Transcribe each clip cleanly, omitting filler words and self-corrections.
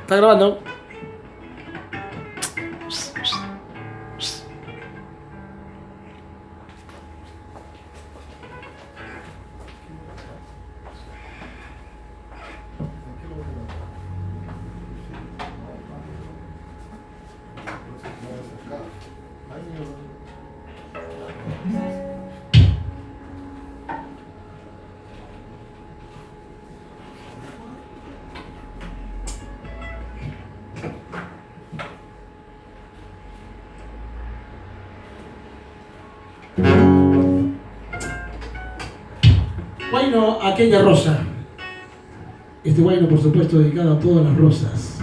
Está grabando. Guayno, aquella rosa. Este guayno, por supuesto, dedicado a todas las rosas.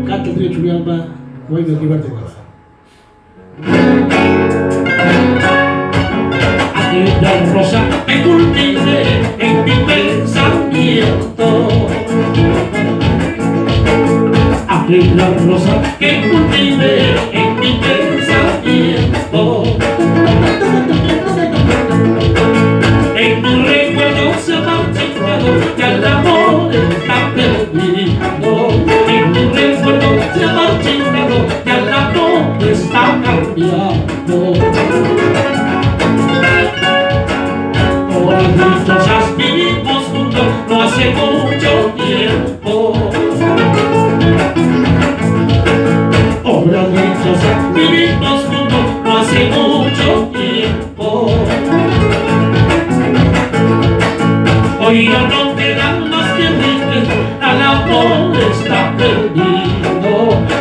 Canta el trío Churiamba, Guayno de Libertad. Aquella rosa que cultivé en mi pensamiento. Aquella rosa que cultivé en mi pensamiento. En mi recuerdo se ha marchitado, ya el amor está perdido. En mi recuerdo se ha marchitado, ya el amor está cambiando. Horas dichosas vivimos juntos, no hace mucho tiempo. Horas dichosas vivimos juntos, no hace mucho tiempo. Hoy ya no quedan más que riquezas, el amor está perdido.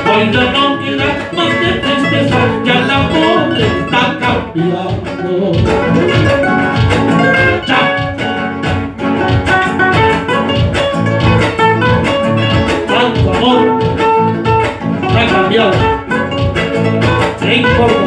Hoy ya no quedan más que tristeza, ya el amor está cambiando. Tanto amor ha cambiado. ¿Qué importa?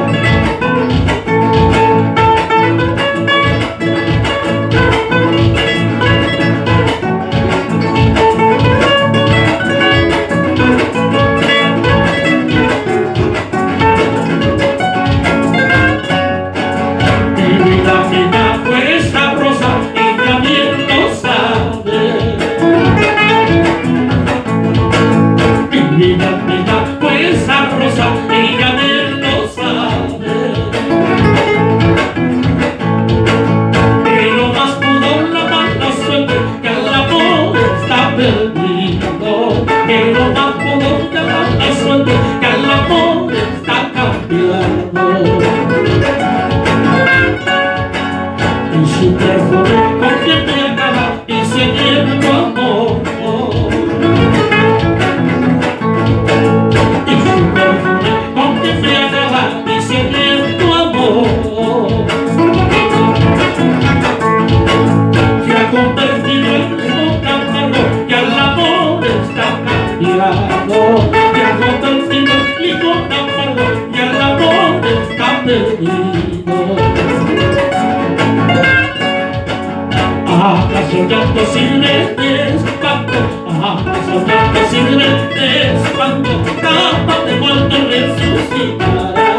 ¿Acaso ya posible es cuando? ¿Acaso ya posible es cuando? Capaz de muerto resucitará,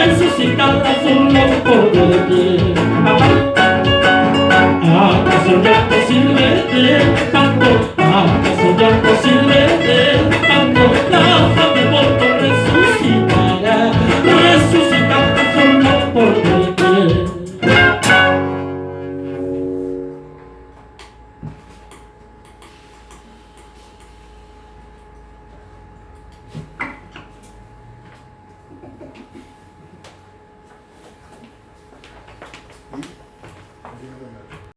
resucitará solo por ti. ¿Acaso ya posible es